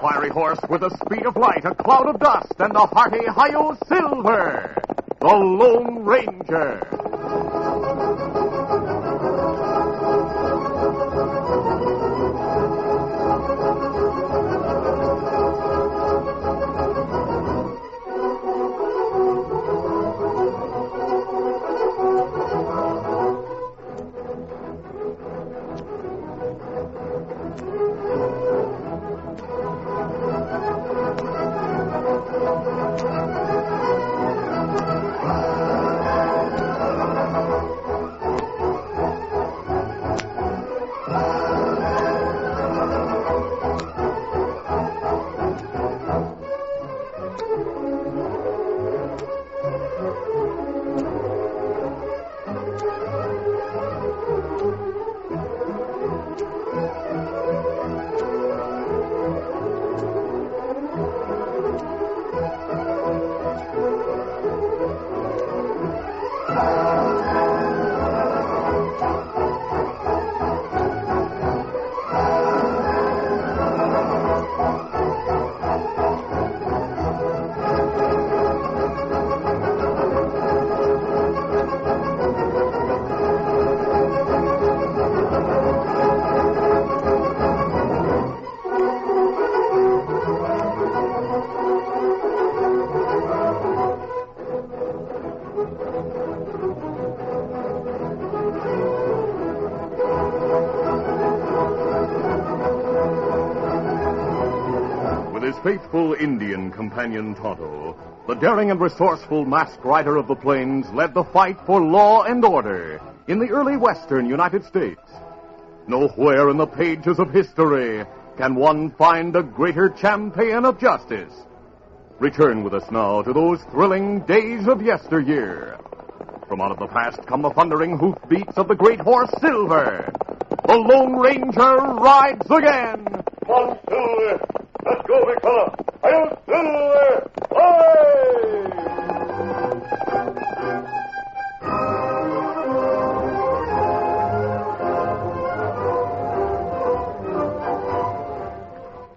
fiery horse with the speed of light, a cloud of dust, and the hearty Hi-Yo Silver, the Lone Ranger. Faithful Indian companion Tonto, the daring and resourceful masked rider of the plains, led the fight for law and order in the early western United States. Nowhere in the pages of history can one find a greater champion of justice. Return with us now to those thrilling days of yesteryear. From out of the past come the thundering hoofbeats of the great horse Silver. The Lone Ranger rides again. Come, Silver! Let's go, big fella! Hi-Yo Silver! Away!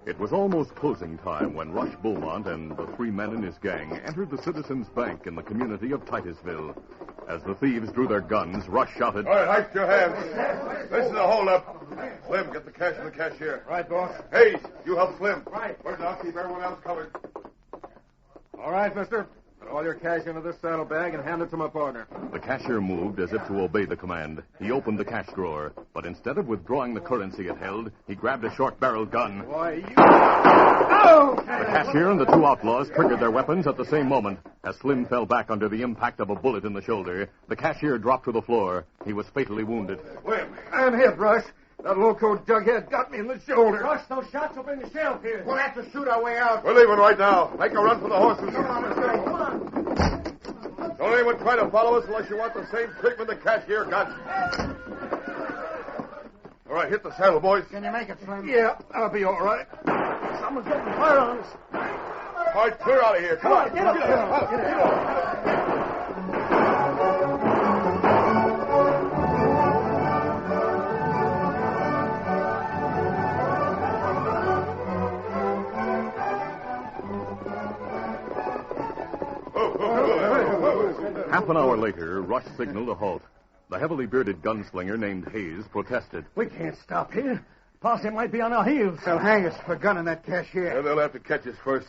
It was almost closing time when Rush Beaumont and the three men in his gang entered the Citizens Bank in the community of Titusville. As the thieves drew their guns, Rush shouted, All right, hike your hands. This is a hold-up. Slim, get the cash from the cashier. Right, boss. Hayes, you help Slim. Right. I'll keep everyone else covered. All right, mister. Put all your cash into this saddlebag and hand it to my partner. The cashier moved as if to obey the command. He opened the cash drawer, but instead of withdrawing the currency it held, he grabbed a short-barreled gun. Why, you... Oh! The cashier and the two outlaws triggered their weapons at the same moment. As Slim fell back under the impact of a bullet in the shoulder, the cashier dropped to the floor. He was fatally wounded. Slim. I'm hit, Rush. That loco jughead got me in the shoulder. Rush, those shots will bring the sheriff here. We'll have to shoot our way out. We're leaving right now. Make a run for the horses. Come on. Don't anyone try to follow us unless you want the same treatment the cashier got. All right, hit the saddle, boys. Can you make it, Slim? Yeah, I'll be all right. Someone's opening fire on us. All right, clear out of here. Come on. Get up. Half an hour later, Rush signaled a halt. The heavily bearded gunslinger named Hayes protested. We can't stop here. Posse might be on our heels. They'll hang us for gunning that cashier. Yeah, they'll have to catch us first.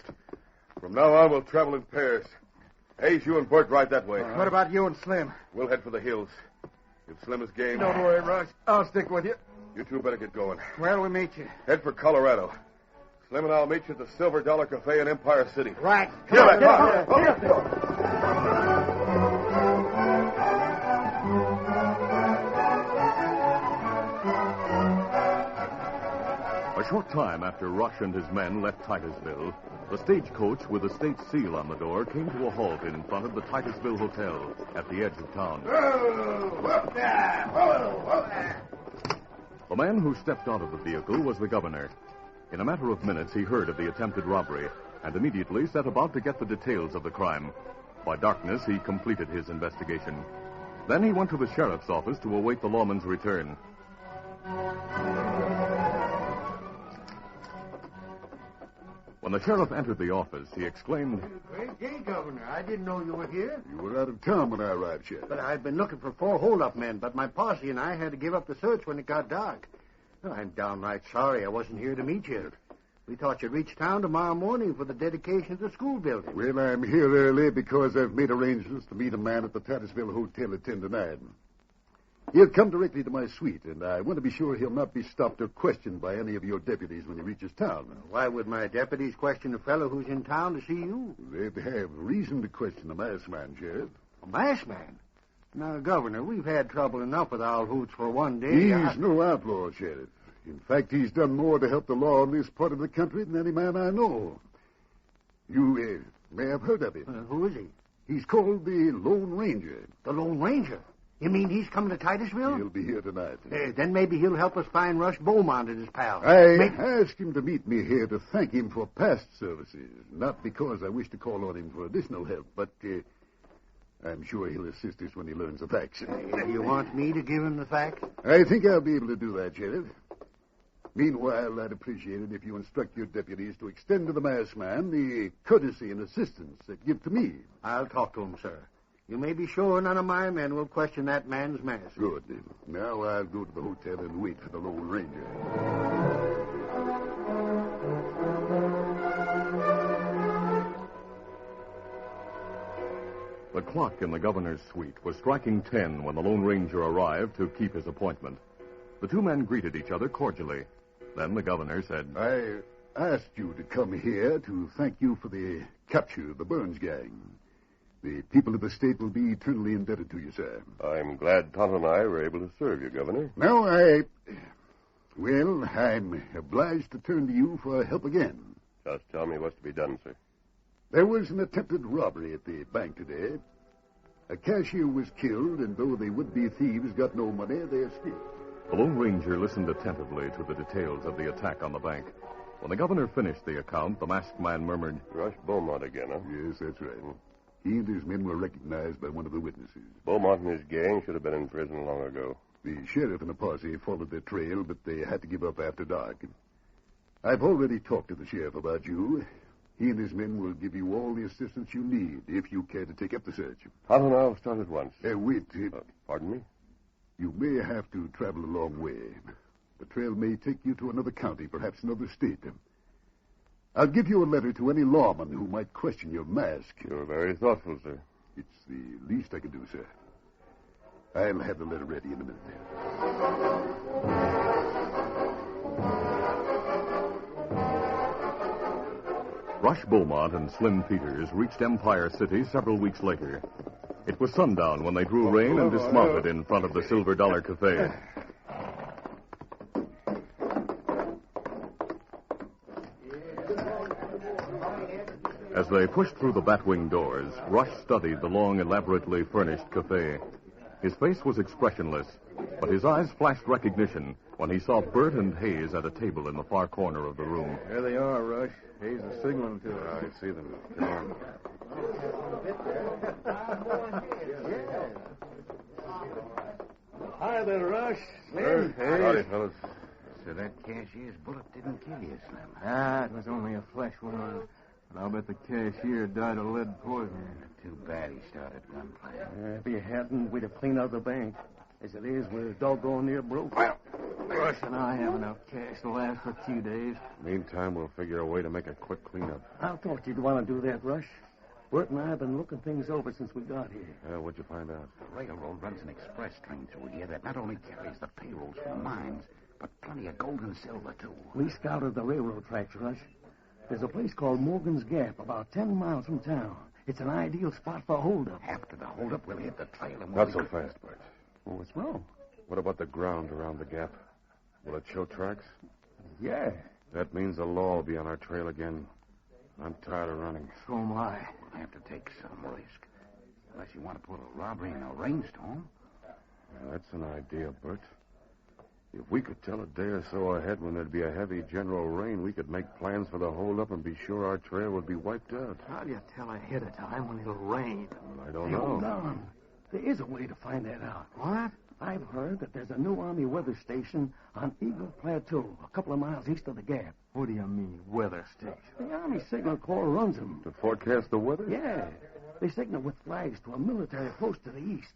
From now on, we'll travel in pairs. Hayes, you and Bert ride that way. What about you and Slim? We'll head for the hills. If Slim is game, Don't worry, Rush. I'll stick with you. you two better get going. Where'll we meet you? Head for Colorado. Slim and I'll meet you at the Silver Dollar Cafe in Empire City. Right. Get up, Get up there. A short time after Rush and his men left Titusville, the stagecoach with the state seal on the door came to a halt in front of the Titusville Hotel at the edge of town. The man who stepped out of the vehicle was the governor. In a matter of minutes, he heard of the attempted robbery and immediately set about to get the details of the crime. By darkness, he completed his investigation. Then he went to the sheriff's office to await the lawman's return. When the sheriff entered the office, he exclaimed, Great day, Governor. I didn't know you were here. You were out of town when I arrived, Sheriff. But I've been looking for 4 hold-up men, but my posse and I had to give up the search when it got dark. I'm downright sorry I wasn't here to meet you. We thought you'd reach town tomorrow morning for the dedication of the school building. Well, I'm here early because I've made arrangements to meet a man at the Titusville Hotel at 10 to 9. He'll come directly to my suite, and I want to be sure he'll not be stopped or questioned by any of your deputies when he reaches town. Why would my deputies question a fellow who's in town to see you? They'd have reason to question a masked man, Sheriff. A masked man? Now, Governor, we've had trouble enough with Owl Hoots for one day. He's no outlaw, Sheriff. In fact, he's done more to help the law in this part of the country than any man I know. You may have heard of him. Who is he? He's called the Lone Ranger. The Lone Ranger? You mean he's coming to Titusville? He'll be here tonight. Then maybe he'll help us find Rush Beaumont and his pal. I asked him to meet me here to thank him for past services, not because I wish to call on him for additional help, but I'm sure he'll assist us when he learns the facts. You want me to give him the facts? I think I'll be able to do that, Sheriff. Meanwhile, I'd appreciate it if you instruct your deputies to extend to the masked man the courtesy and assistance they give to me. I'll talk to him, sir. You may be sure none of my men will question that man's mask. Good. Now I'll go to the hotel and wait for the Lone Ranger. The clock in the governor's suite was striking 10 when the Lone Ranger arrived to keep his appointment. The 2 men greeted each other cordially. Then the governor said, I asked you to come here to thank you for the capture of the Burns gang. The people of the state will be eternally indebted to you, sir. I'm glad Tonto and I were able to serve you, Governor. Now, I'm obliged to turn to you for help again. Just tell me what's to be done, sir. There was an attempted robbery at the bank today. A cashier was killed, and though the would-be thieves got no money, they escaped. The Lone Ranger listened attentively to the details of the attack on the bank. When the governor finished the account, the masked man murmured, Rush Beaumont again, huh? Yes, that's right. He and his men were recognized by one of the witnesses. Beaumont and his gang should have been in prison long ago. The sheriff and the posse followed their trail, but they had to give up after dark. I've already talked to the sheriff about you. He and his men will give you all the assistance you need if you care to take up the search. Tonto and I will start at once. Wait. Pardon me? You may have to travel a long way. The trail may take you to another county, perhaps another state. I'll give you a letter to any lawman who might question your mask. You're very thoughtful, sir. It's the least I can do, sir. I'll have the letter ready in a minute. Rush Beaumont and Slim Peters reached Empire City several weeks later. It was sundown when they drew rein and dismounted in front of the Silver Dollar Cafe. As they pushed through the batwing doors, Rush studied the long, elaborately furnished cafe. His face was expressionless, but his eyes flashed recognition when he saw Bert and Hayes at a table in the far corner of the room. There they are, Rush. Hayes is signaling to us. I see them. Come on. Hi there, Rush. Bert, Hayes. Howdy, fellas. So that cashier's bullet didn't kill you, Slim. Ah, it was only a flesh wound. And I'll bet the cashier died of lead poisoning. Too bad he started gunplay. If he hadn't, we'd have cleaned out the bank. As it is, we're doggone near broke. Well, Rush and I have enough cash to last for a few days. Meantime, we'll figure a way to make a quick cleanup. I thought you'd want to do that, Rush. Bert and I have been looking things over since we got here. What'd you find out? The railroad runs an express train through here that not only carries the payrolls from the mines, but plenty of gold and silver, too. We scouted the railroad tracks, Rush. There's a place called Morgan's Gap, about 10 miles from town. It's an ideal spot for a holdup. After the holdup, we'll hit the trail and Not so fast, Bert. Well, what's wrong? What about the ground around the gap? Will it show tracks? Yeah. That means the law will be on our trail again. I'm tired of running. So am I. We'll have to take some risk. Unless you want to pull a robbery in a rainstorm. Well, that's an idea, Bert. If we could tell a day or so ahead when there'd be a heavy general rain, we could make plans for the holdup and be sure our trail would be wiped out. How do you tell ahead of time when it'll rain? I don't Hey, hold know. on. There is a way to find that out. What? I've heard that there's a new Army weather station on Eagle Plateau, a couple of miles east of the Gap. What do you mean, weather station? The Army Signal Corps runs them. To forecast the weather? Yeah. They signal with flags to a military post to the east.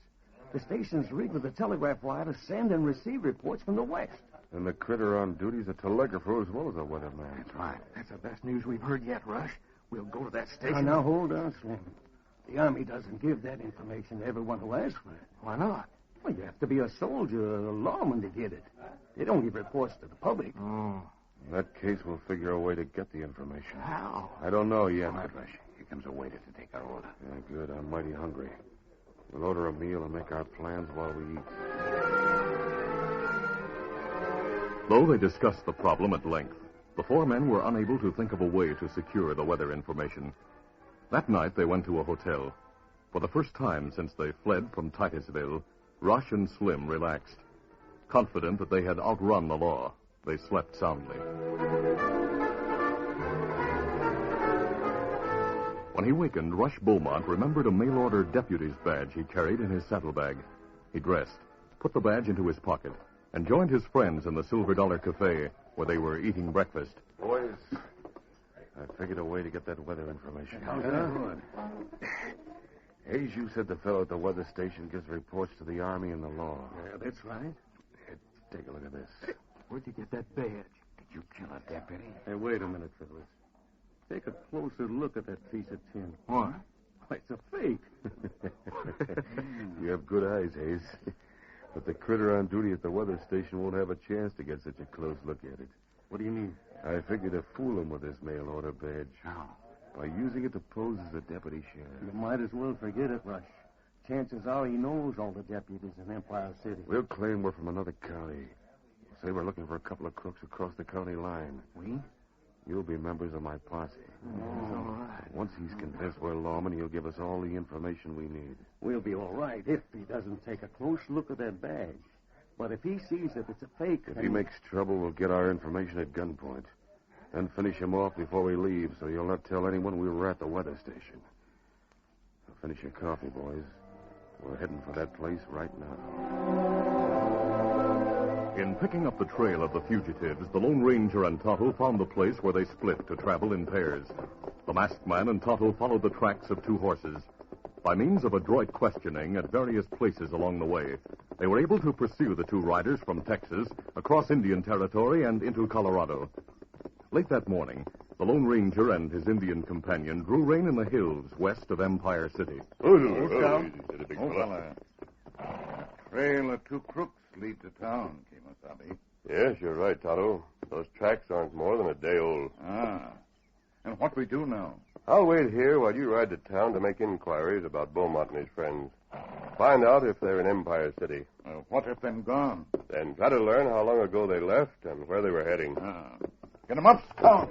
The station's rigged with a telegraph wire to send and receive reports from the west. And the critter on duty's a telegrapher as well as a weatherman. That's right. That's the best news we've heard yet, Rush. We'll go to that station. Now, hold on, Slim. The Army doesn't give that information to everyone who asks for it. Why not? Well, you have to be a soldier or a lawman to get it. They don't give reports to the public. Oh. In that case, we'll figure a way to get the information. How? I don't know yet. All right, Rush. Here comes a waiter to take our order. Yeah, good. I'm mighty hungry. We'll order a meal and make our plans while we eat. Though they discussed the problem at length, the four men were unable to think of a way to secure the weather information. That night, they went to a hotel. For the first time since they fled from Titusville, Rush and Slim relaxed. Confident that they had outrun the law, they slept soundly. When he wakened, Rush Beaumont remembered a mail-order deputy's badge he carried in his saddlebag. He dressed, put the badge into his pocket, and joined his friends in the Silver Dollar Cafe, where they were eating breakfast. Boys, I figured a way to get that weather information. Good. Hayes, you said the fellow at the weather station gives reports to the Army and the law. Yeah, that's right. Take a look at this. Where'd you get that badge? Did you kill a deputy? Hey, wait a minute, fellas. Take a closer look at that piece of tin. What? Why, it's a fake. You have good eyes, Hayes. But the critter on duty at the weather station won't have a chance to get such a close look at it. What do you mean? I figured to fool him with this mail order badge. How? By using it to pose as a deputy sheriff. You might as well forget it, Rush. Chances are he knows all the deputies in Empire City. We'll claim we're from another county. We'll say we're looking for a couple of crooks across the county line. We? You'll be members of my posse. All right. Once he's convinced we're lawmen, he'll give us all the information we need. We'll be all right if he doesn't take a close look at that badge. But if he sees that it's a fake... If he makes trouble, we'll get our information at gunpoint. Then finish him off before we leave, so you'll not tell anyone we were at the weather station. So finish your coffee, boys. We're heading for that place right now. In picking up the trail of the fugitives, the Lone Ranger and Tonto found the place where they split to travel in pairs. The masked man and Tonto followed the tracks of two horses. By means of adroit questioning at various places along the way, they were able to pursue the two riders from Texas, across Indian Territory, and into Colorado. Late that morning, the Lone Ranger and his Indian companion drew rein in the hills west of Empire City. Trail of two crooks lead to town, Kemosabe. Yes, you're right, Tonto. Those tracks aren't more than a day old. Ah. And what we do now? I'll wait here while you ride to town to make inquiries about Beaumont and his friends. Find out if they're in Empire City. What if they're gone? Then try to learn how long ago they left and where they were heading. Get them up, Scout.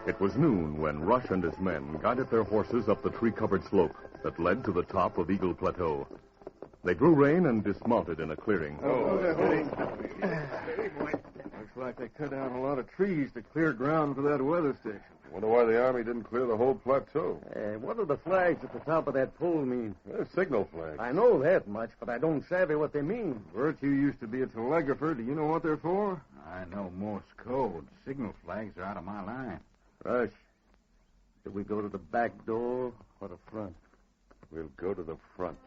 It was noon when Rush and his men guided their horses up the tree-covered slope that led to the top of Eagle Plateau. They drew rein and dismounted in a clearing. Looks like they cut down a lot of trees to clear ground for that weather station. Wonder why the Army didn't clear the whole plateau. What do the flags at the top of that pole mean? They're signal flags. I know that much, but I don't savvy what they mean. Bert, you used to be a telegrapher. Do you know what they're for? I know Morse code. Signal flags are out of my line. Rush, do we go to the back door or the front? We'll go to the front.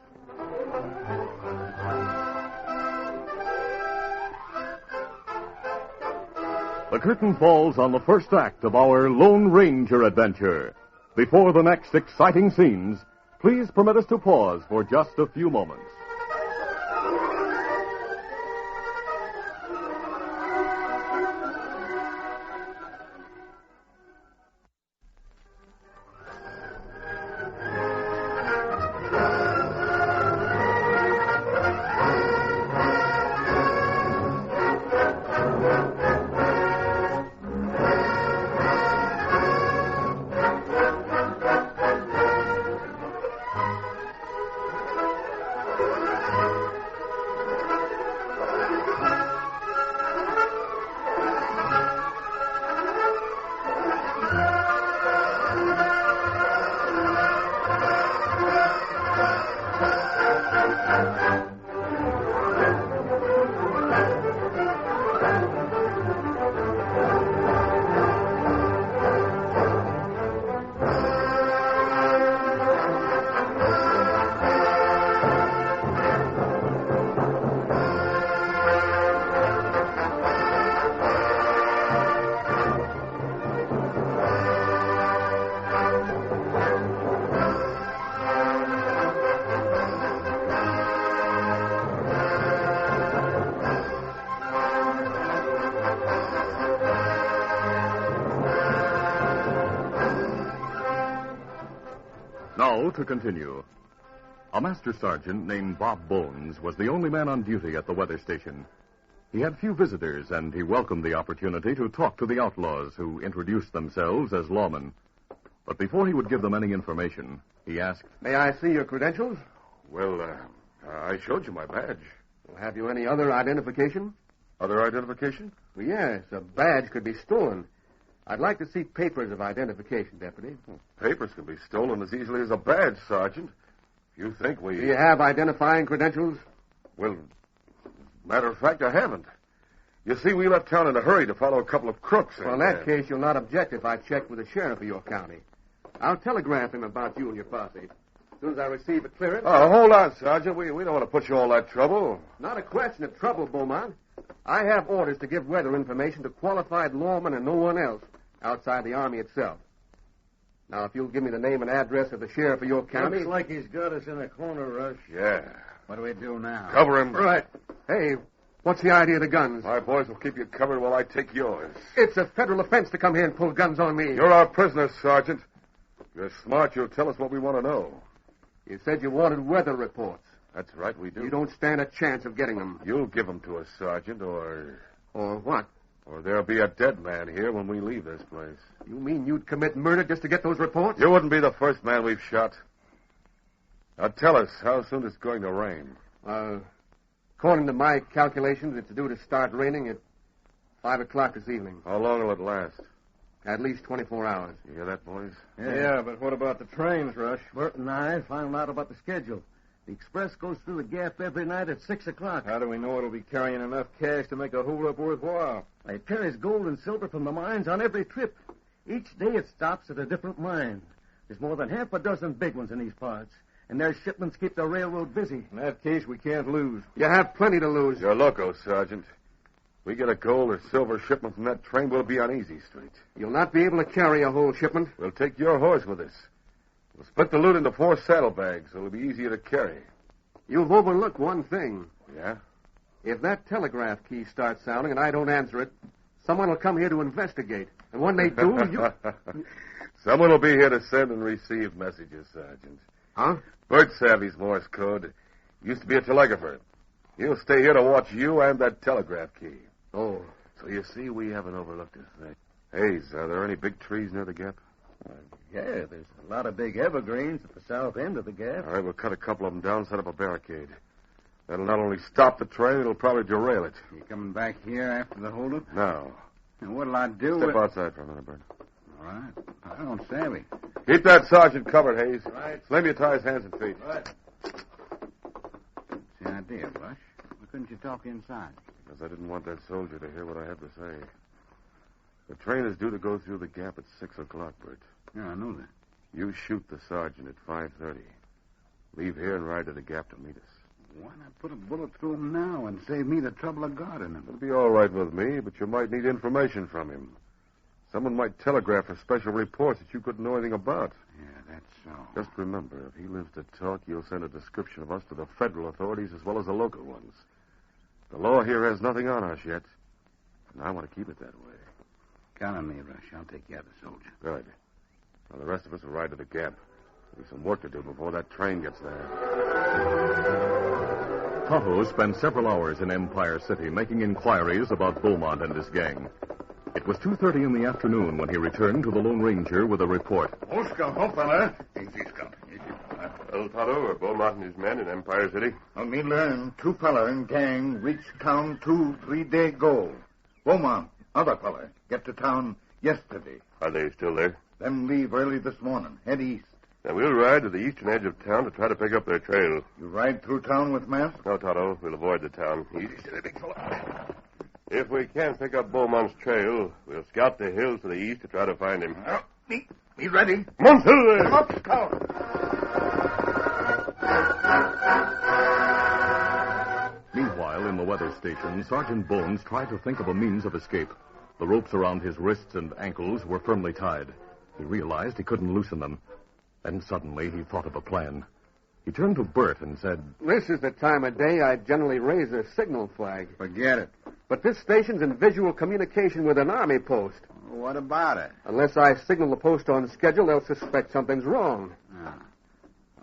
The curtain falls on the first act of our Lone Ranger adventure. Before the next exciting scenes, please permit us to pause for just a few moments. Now to continue. A master sergeant named Bob Bones was the only man on duty at the weather station. He had few visitors, and he welcomed the opportunity to talk to the outlaws who introduced themselves as lawmen. But before he would give them any information, he asked, May I see your credentials? Well, I showed you my badge. Have you any other identification? Other identification? Well, yes, a badge could be stolen. I'd like to see papers of identification, Deputy. Papers can be stolen as easily as a badge, Sergeant. If you think we... Do you have identifying credentials? Well, matter of fact, I haven't. You see, we left town in a hurry to follow a couple of crooks. Well, in that case, you'll not object if I check with the sheriff of your county. I'll telegraph him about you and your posse. As soon as I receive a clearance... Oh, hold on, Sergeant. We don't want to put you all that trouble. Not a question of trouble, Beaumont. I have orders to give weather information to qualified lawmen and no one else outside the Army itself. Now, if you'll give me the name and address of the sheriff of your county... Looks like he's got us in a corner, Rush. Yeah. What do we do now? Cover him. Right. Hey, what's the idea of the guns? My boys will keep you covered while I take yours. It's a federal offense to come here and pull guns on me. You're our prisoner, Sergeant. If you're smart, you'll tell us what we want to know. You said you wanted weather reports. That's right, we do. You don't stand a chance of getting them. You'll give them to us, Sergeant, or... Or what? Or there'll be a dead man here when we leave this place. You mean you'd commit murder just to get those reports? You wouldn't be the first man we've shot. Now tell us, how soon it's going to rain? According to my calculations, it's due to start raining at 5 o'clock this evening. How long will it last? At least 24 hours. You hear that, boys? Yeah, but what about the trains, Rush? Bert and I found out about the schedule. The express goes through the gap every night at 6 o'clock. How do we know it'll be carrying enough cash to make a holdup worthwhile? It carries gold and silver from the mines on every trip. Each day it stops at a different mine. There's more than half a dozen big ones in these parts, and their shipments keep the railroad busy. In that case, we can't lose. You have plenty to lose. You're loco, Sergeant. We get a gold or silver shipment from that train, we'll be on Easy Street. You'll not be able to carry a whole shipment. We'll take your horse with us. We'll split the loot into 4 saddlebags, so it'll be easier to carry. You've overlooked one thing. Yeah? If that telegraph key starts sounding and I don't answer it, someone will come here to investigate. And when they do, you... Someone will be here to send and receive messages, Sergeant. Huh? Bert savvy's Morse code. Used to be a telegrapher. He'll stay here to watch you and that telegraph key. Oh. So you see, we haven't overlooked a thing. Hayes, are there any big trees near the gap? Yeah, there's a lot of big evergreens at the south end of the gap. All right, we'll cut a couple of them down, set up a barricade. That'll not only stop the train, it'll probably derail it. You coming back here after the holdup? No. And what'll I do Step outside for a minute, Bert. All right. I don't savvy. Keep that sergeant covered, Hayes. Right. Slim your ties, hands, and feet. Right. What's the idea, Rush? Why couldn't you talk inside? Because I didn't want that soldier to hear what I had to say. The train is due to go through the gap at 6 o'clock, Bert. Yeah, I know that. You shoot the sergeant at 5:30. Leave here and ride to the gap to meet us. Why not put a bullet through him now and save me the trouble of guarding him? It'll be all right with me, but you might need information from him. Someone might telegraph for special reports that you couldn't know anything about. Yeah, that's so. Just remember, if he lives to talk, you'll send a description of us to the federal authorities as well as the local ones. The law here has nothing on us yet, and I want to keep it that way. Count on me, Rush. I'll take care of the soldier. Good. Now, the rest of us will ride to the gap. There's some work to do before that train gets there. Tonto spent several hours in Empire City making inquiries about Beaumont and his gang. It was 2:30 in the afternoon when he returned to the Lone Ranger with a report. Oh, Scout, oh, fella. Easy, Scout. Easy. Well, Tonto, are Beaumont and his men in Empire City? Me learn 2 fella in gang reach town 2-3 day ago. Beaumont, other fella, get to town yesterday. Are they still there? Them leave early this morning. Head east. Now, we'll ride to the eastern edge of town to try to pick up their trail. You ride through town with Mask? No, Tonto, we'll avoid the town. Easy, steady, big fella. If we can't pick up Beaumont's trail, we'll scout the hills to the east to try to find him. Well, me ready. Come on, Silver! Come up, Scout. Meanwhile, in the weather station, Sergeant Bones tried to think of a means of escape. The ropes around his wrists and ankles were firmly tied. He realized he couldn't loosen them. Then suddenly he thought of a plan. He turned to Bert and said, This is the time of day I generally raise a signal flag. Forget it. But this station's in visual communication with an army post. What about it? Unless I signal the post on schedule, they'll suspect something's wrong. Ah.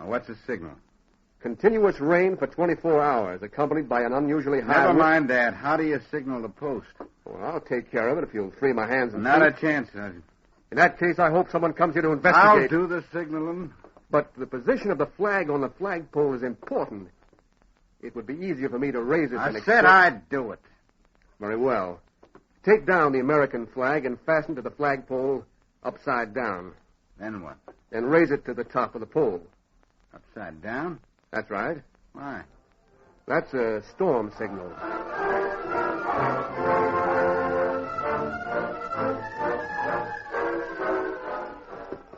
What's the signal? Continuous rain for 24 hours, accompanied by an unusually high... Never mind that. How do you signal the post? Well, I'll take care of it if you'll free my hands and Not feet. a chance, Sergeant. In that case, I hope someone comes here to investigate. I'll do the signaling. But the position of the flag on the flagpole is important. It would be easier for me to raise it I than... said I'd do it. Very well. Take down the American flag and fasten to the flagpole upside down. Then what? Then raise it to the top of the pole. Upside down? That's right. Why? That's a storm signal.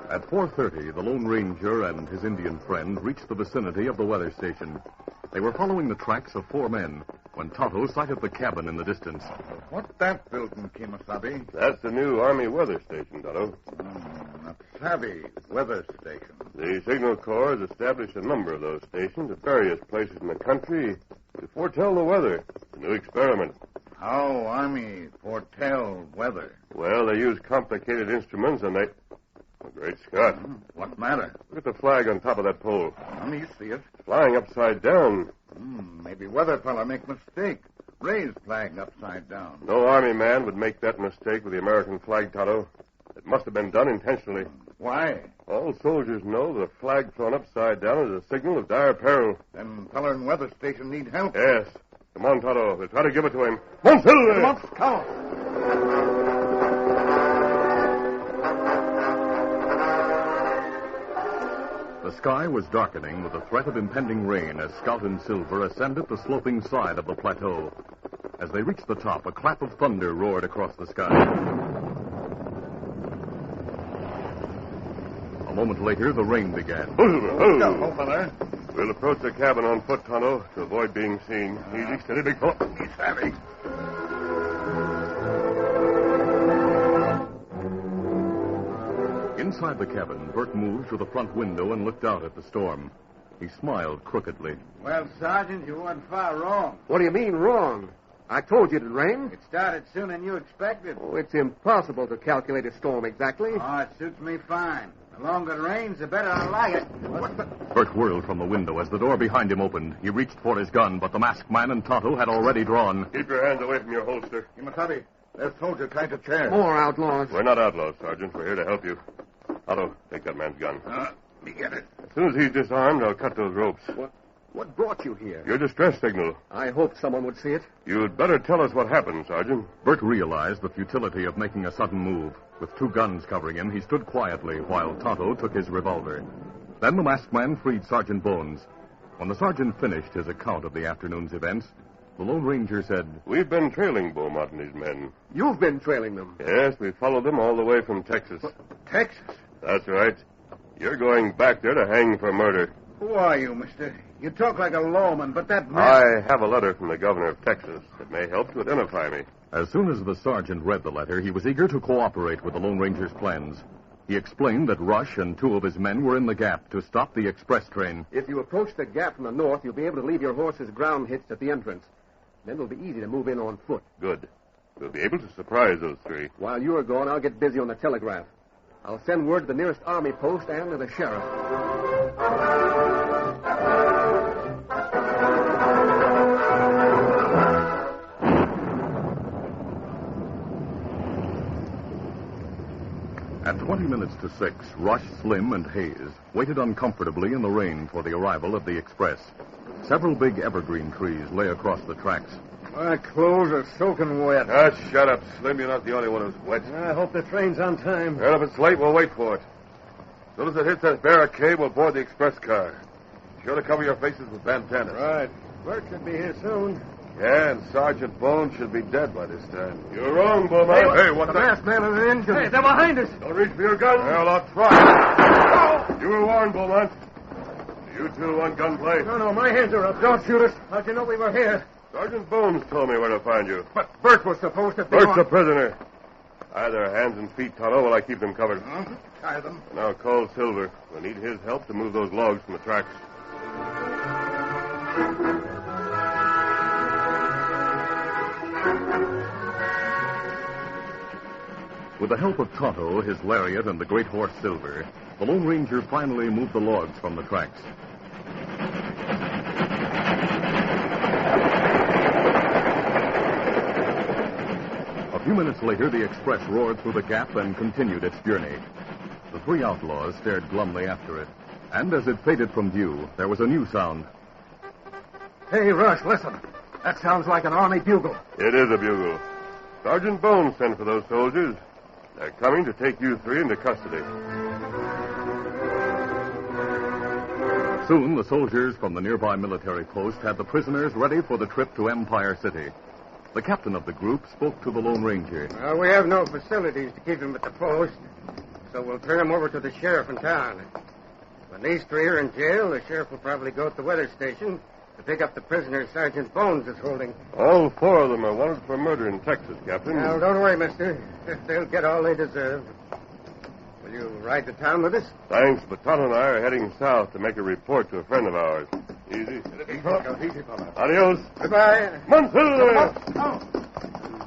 At 4:30, the Lone Ranger and his Indian friend reached the vicinity of the weather station. They were following the tracks of 4 men when Tonto sighted the cabin in the distance. What's that building, Kemosabe? That's the new Army weather station, Tonto. A savvy weather station. The Signal Corps has established a number of those stations at various places in the country to foretell the weather. A new experiment. How Army foretell weather? Well, they use complicated instruments and they... Oh, great Scott. What matter? Look at the flag on top of that pole. Let me see it. Flying upside down. Maybe weather fella make mistake. Raise flag upside down. No Army man would make that mistake with the American flag, Tonto. It must have been done intentionally. Why? All soldiers know that a flag thrown upside down is a signal of dire peril. Then feller in weather station need help. Yes. Come on, Tonto. We'll try to give it to him. Come on, Silver! Come on, Scout. The sky was darkening with the threat of impending rain as Scout and Silver ascended the sloping side of the plateau. As they reached the top, a clap of thunder roared across the sky. A moment later, the rain began. Go, feller. We'll approach the cabin on foot, Tonto, to avoid being seen. Easy, steady, big fellow. He's savvy. Inside the cabin, Bert moved to the front window and looked out at the storm. He smiled crookedly. Well, Sergeant, you weren't far wrong. What do you mean, wrong? I told you it'd rain. It started sooner than you expected. Oh, it's impossible to calculate a storm exactly. Oh, it suits me fine. The longer it rains, the better I like it. What the... Bert whirled from the window as the door behind him opened. He reached for his gun, but the masked man and Tonto had already drawn. Keep your hands away from your holster. Kemosabe, there's soldier tied to chair. More outlaws. We're not outlaws, Sergeant. We're here to help you. Otto, take that man's gun. Let me get it. As soon as he's disarmed, I'll cut those ropes. What brought you here? Your distress signal. I hoped someone would see it. You'd better tell us what happened, Sergeant. Bert realized the futility of making a sudden move. With 2 guns covering him, he stood quietly while Tonto took his revolver. Then the masked man freed Sergeant Bones. When the sergeant finished his account of the afternoon's events, the Lone Ranger said, We've been trailing Beaumont and his men. You've been trailing them. Yes, we followed them all the way from Texas. Texas? That's right. You're going back there to hang for murder. Who are you, mister? You talk like a lawman, but that man... I have a letter from the governor of Texas that may help to identify me. As soon as the sergeant read the letter, he was eager to cooperate with the Lone Ranger's plans. He explained that Rush and 2 of his men were in the gap to stop the express train. If you approach the gap from the north, you'll be able to leave your horses ground hitched at the entrance. Then it'll be easy to move in on foot. Good. We'll be able to surprise those 3. While you're gone, I'll get busy on the telegraph. I'll send word to the nearest army post and to the sheriff. At 20 minutes to 6, Rush, Slim, and Hayes waited uncomfortably in the rain for the arrival of the express. Several big evergreen trees lay across the tracks. My clothes are soaking wet. Shut up, Slim. You're not the only one who's wet. I hope the train's on time. Well, if it's late, we'll wait for it. As soon as it hits that barricade, we'll board the express car. Be sure to cover your faces with bandanas. Right. Bert should be here soon. Yeah, and Sergeant Bones should be dead by this time. You're wrong, Beaumont. Hey, what the masked man and an engine. Hey, they're behind us. Don't reach for your gun. Well, I'll try. You were warned, Beaumont. You 2 want gunplay? No, my hands are up. Don't shoot us. How'd you know we were here? Sergeant Bones told me where to find you. But Bert was supposed to be Bert's a prisoner. Tie their hands and feet, Tonto, while I keep them covered. Tie them. Now call Silver. We'll need his help to move those logs from the tracks. With the help of Tonto, his lariat, and the great horse Silver, the Lone Ranger finally moved the logs from the tracks. A few minutes later, the express roared through the gap and continued its journey. The three outlaws stared glumly after it, and as it faded from view, there was a new sound. Hey, Rush, listen. That sounds like an army bugle. It is a bugle. Sergeant Bones sent for those soldiers. They're coming to take you three into custody. Soon, the soldiers from the nearby military post had the prisoners ready for the trip to Empire City. The captain of the group spoke to the Lone Ranger. We have no facilities to keep him at the post, so we'll turn him over to the sheriff in town. When these three are in jail, the sheriff will probably go to the weather station to pick up the prisoners Sergeant Bones is holding. All four of them are wanted for murder in Texas, Captain. Well, don't worry, mister. They'll get all they deserve. Will you ride to town with us? Thanks, but Todd and I are heading south to make a report to a friend of ours. Easy. Easy, fella. Adios. Goodbye. Monsoon!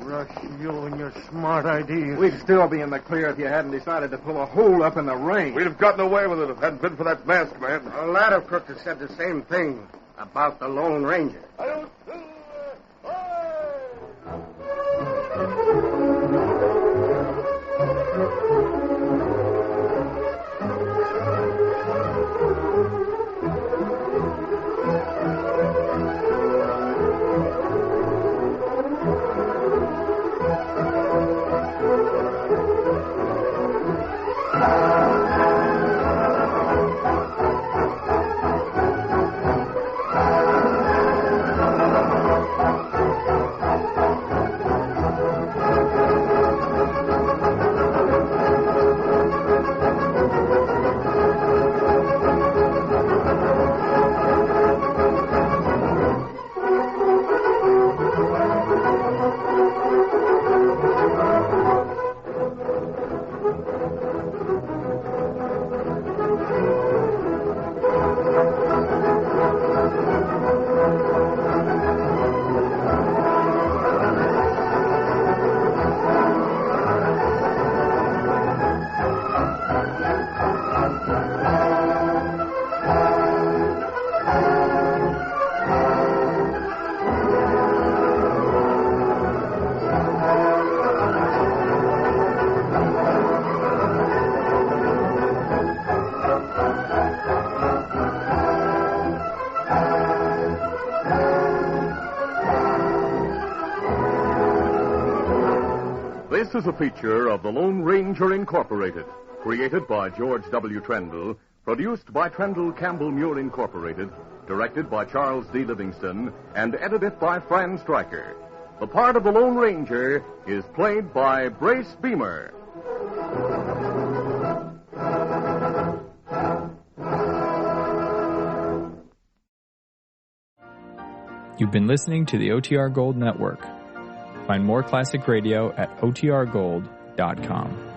Rush, you and your smart ideas. We'd still be in the clear if you hadn't decided to pull a hole up in the rain. We'd have gotten away with it if it hadn't been for that masked man. A lot of crooks have said the same thing about the Lone Ranger. Adios. This is a feature of the Lone Ranger Incorporated, created by George W. Trendle, produced by Trendle Campbell Muir Incorporated, directed by Charles D. Livingston, and edited by Fran Stryker. The part of the Lone Ranger is played by Brace Beamer. You've been listening to the OTR Gold Network. Find more classic radio at otrgold.com.